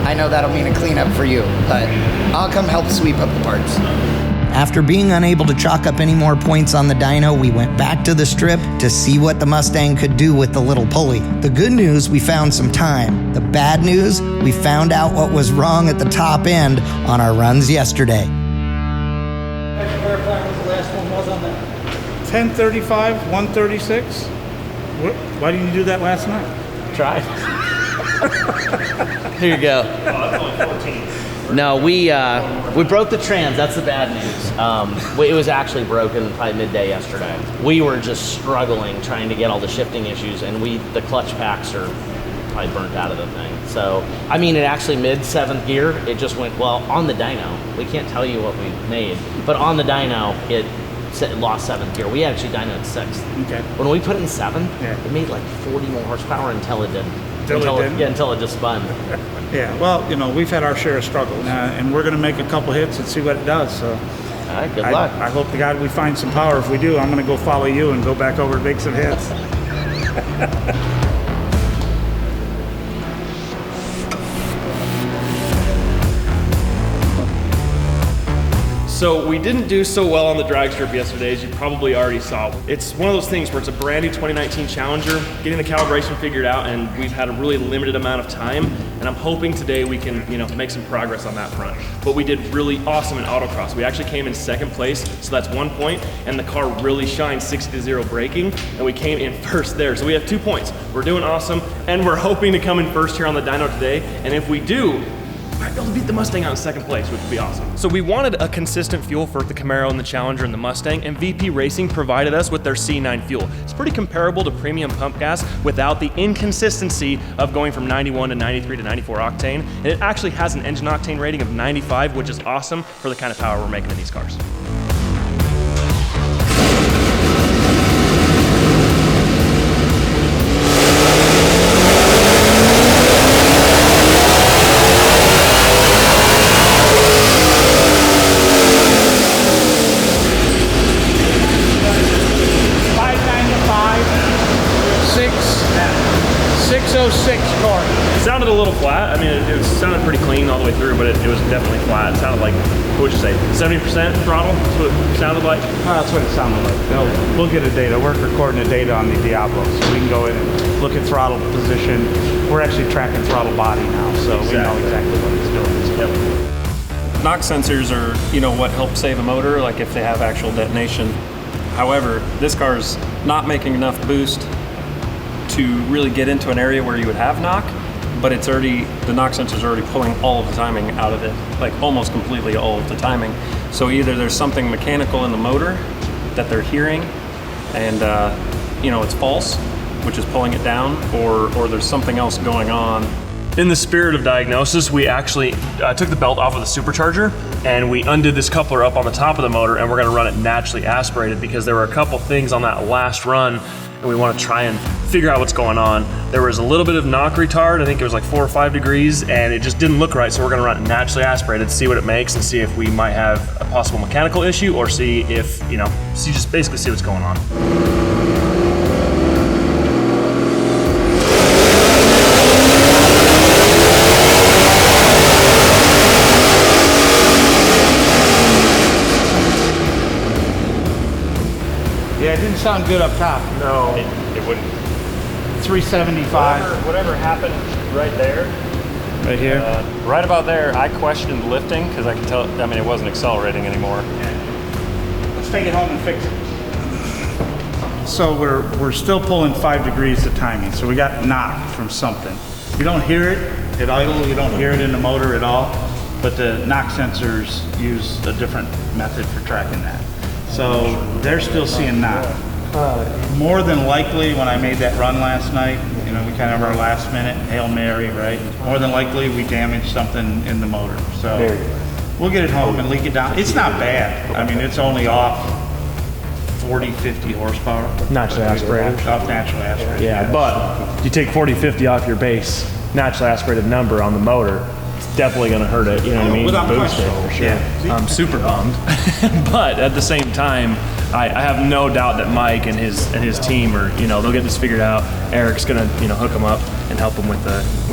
I know that'll mean a cleanup for you, but I'll come help sweep up the parts. After being unable to chalk up any more points on the dyno, we went back to the strip to see what the Mustang could do with the little pulley. The good news, we found some time. The bad news, we found out what was wrong at the top end on our runs yesterday. 1035, 136. Why didn't you do that last night? Try. Here you go. Oh, that's only 14. No, we broke the trans. That's the bad news. It was actually broken probably midday yesterday. We were just struggling trying to get all the shifting issues, and the clutch packs are probably burnt out of the thing. So, I mean, it actually mid-7th gear, it just went, well, on the dyno. We can't tell you what we made, but on the dyno, it lost 7th gear. We actually dynoed 6th. Okay. When we put it in 7th, Yeah. it made like 40 more horsepower until it did. Until it just spun. Yeah, well, we've had our share of struggles, and we're going to make a couple hits and see what it does. So, all right, good luck. I hope to God we find some power. If we do, I'm going to go follow you and go back over and make some hits. So we didn't do so well on the drag strip yesterday, as you probably already saw. It's one of those things where it's a brand new 2019 Challenger, getting the calibration figured out, and we've had a really limited amount of time, and I'm hoping today we can, make some progress on that front. But we did really awesome in Autocross. We actually came in 2nd place, so that's 1 point, and the car really shined 60-0 braking, and we came in 1st there. So we have 2 points. We're doing awesome, and we're hoping to come in 1st here on the dyno today, and if we do, might be able to beat the Mustang out in 2nd place, which would be awesome. So we wanted a consistent fuel for the Camaro and the Challenger and the Mustang, and VP Racing provided us with their C9 fuel. It's pretty comparable to premium pump gas without the inconsistency of going from 91 to 93 to 94 octane, and it actually has an engine octane rating of 95, which is awesome for the kind of power we're making in these cars. It sounded a little flat. I mean, it sounded pretty clean all the way through, but it was definitely flat. It sounded like, what would you say, 70% throttle? That's what it sounded like? That's what it sounded like. We'll get a data. We're recording the data on the Diablo, so we can go in and look at throttle position. We're actually tracking throttle body now, so we know exactly what it's doing. So. Yep. Knock sensors are, what help save a motor, like if they have actual detonation. However, this car's not making enough boost to really get into an area where you would have knock, but the knock sensor's already pulling all of the timing out of it, like almost completely all of the timing. So either there's something mechanical in the motor that they're hearing and it's false, which is pulling it down, or there's something else going on. In the spirit of diagnosis, we actually took the belt off of the supercharger and we undid this coupler up on the top of the motor, and we're gonna run it naturally aspirated because there were a couple things on that last run and we want to try and figure out what's going on. There was a little bit of knock retard. I think it was like 4 or 5 degrees, and it just didn't look right. So we're going to run it naturally aspirated, see what it makes, and see if we might have a possible mechanical issue, or see if, just basically see what's going on. Yeah, it didn't sound good up top. No, it wouldn't. 375. Whatever happened right there. Right here? Right about there, I questioned lifting because I could tell, it wasn't accelerating anymore. Yeah. Let's take it home and fix it. So we're still pulling 5 degrees of timing. So we got knocked from something. You don't hear it at idle, you don't hear it in the motor at all, but the knock sensors use a different method for tracking that. So they're still seeing knock. More than likely, when I made that run last night, we kind of our last minute Hail Mary, right? More than likely, we damaged something in the motor. So we'll get it home and leak it down. It's not bad. It's only off 40, 50 horsepower. Naturally aspirated. Off naturally aspirated. Yeah, but you take 40, 50 off your base naturally aspirated number on the motor, it's definitely going to hurt it. You know what I mean? Without Boost it question. for sure. Yeah. I'm super bummed, but at the same time, I have no doubt that Mike and his team are, they'll get this figured out. Eric's gonna, hook them up and help them with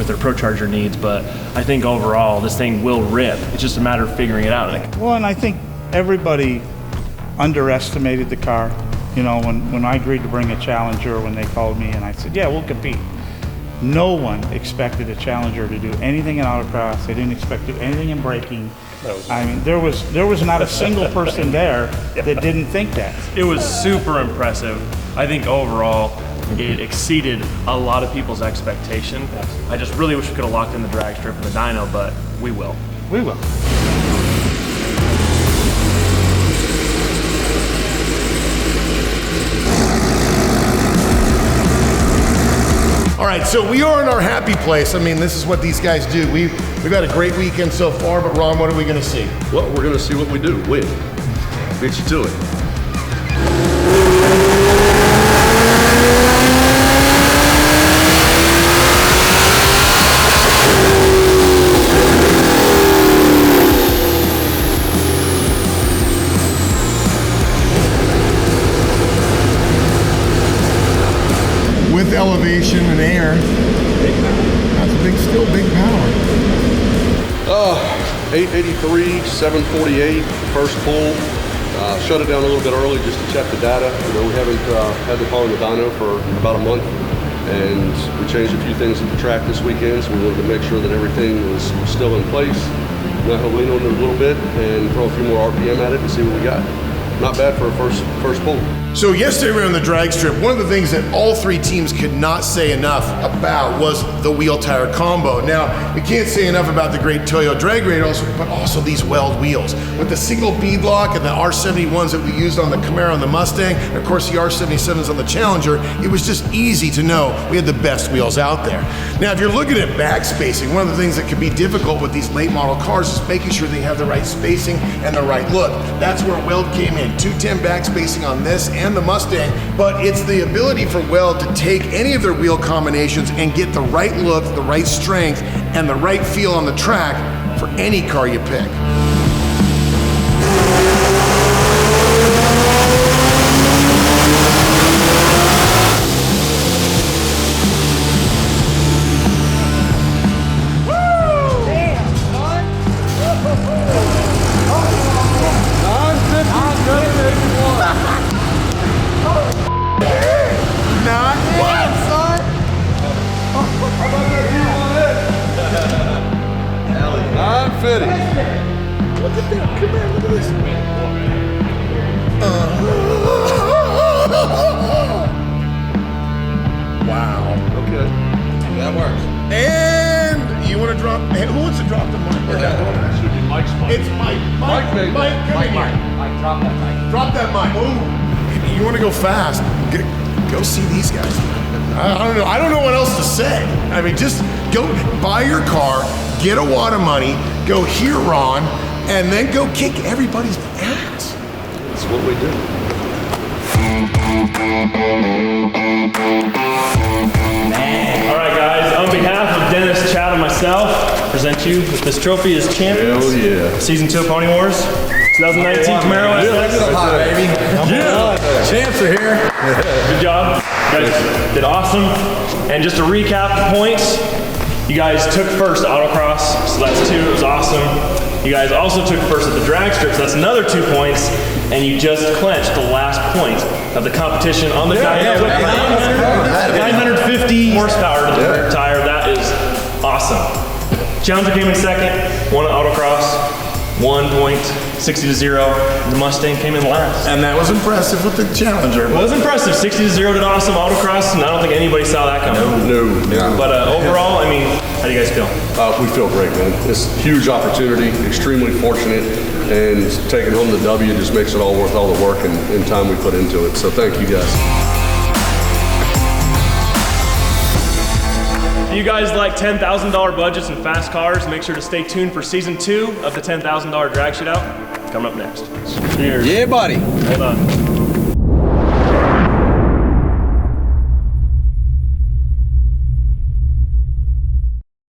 their Pro Charger needs. But I think overall, this thing will rip. It's just a matter of figuring it out. Well, and I think everybody underestimated the car. When I agreed to bring a Challenger, when they called me and I said, yeah, we'll compete. No one expected a Challenger to do anything in Autocross. They didn't expect to do anything in braking. There was not a single person there that didn't think that. It was super impressive. I think overall, It exceeded a lot of people's expectation. I just really wish we could have locked in the drag strip and the dyno, but we will. We will. All right, so we are in our happy place. I mean, this is what these guys do. We've had a great weekend so far, but Ron, what are we gonna see? Well, we're gonna see what we do, win. Beat you to it. With elevation and air, that's still big power. 883, 748, first pull. Shut it down a little bit early just to check the data. You know, we haven't had the car in the dyno for about a month, and we changed a few things at the track this weekend, so we wanted to make sure that everything was still in place. Now he'll lean on it a little bit and throw a few more RPM at it and see what we got. Not bad for a first pull. So yesterday we were on the drag strip. One of the things that all three teams could not say enough about was the wheel tire combo. Now, we can't say enough about the great Toyo drag radials, but also these weld wheels. With the single bead lock and the R71s that we used on the Camaro and the Mustang, and of course the R77s on the Challenger, it was just easy to know we had the best wheels out there. Now, if you're looking at back spacing, one of the things that can be difficult with these late model cars is making sure they have the right spacing and the right look. That's where Weld came in. 210 back spacing on this and the Mustang, but it's the ability for Weld to take any of their wheel combinations and get the right look, the right strength, and the right feel on the track for any car you pick. Wow. Okay. That works. And you want to drop? Hey, who wants to drop the mic? Should be Mike's mic. It's Mike. Mike, come in here. Mike, drop that mic. Drop that mic. Ooh. You want to go fast? Go see these guys. I don't know. I don't know what else to say. I mean, just go buy your car, get a wad of money, go hear Ron, and then go kick everybody's ass. That's what we do. All right, guys, on behalf of Dennis, Chad, and myself, present you with this trophy as champions. Hell yeah. Season 2 of Pony Wars, 2019 Camaro SX. Baby. Yeah. Champs are here. Good job. You guys did awesome. And just to recap the points, you guys took first Autocross, so that's 2, it was awesome. You guys also took first at the drag strip, so that's another 2 points, and you just clinched the last point of the competition on the dyno. 950 horsepower to the rear tire, that is awesome. Challenger came in second, won at Autocross, 1 point, 60-0. The Mustang came in last. And that was impressive with the Challenger. It was impressive, 60-0 did awesome. Autocross, and I don't think anybody saw that coming. No. But overall, I mean, how do you guys feel? We feel great, man. It's a huge opportunity, extremely fortunate, and taking home the W just makes it all worth all the work and time we put into it. So thank you guys. If you guys like $10,000 budgets and fast cars, make sure to stay tuned for season 2 of the $10,000 drag shootout. Coming up next. Cheers. Yeah, buddy. Hold on.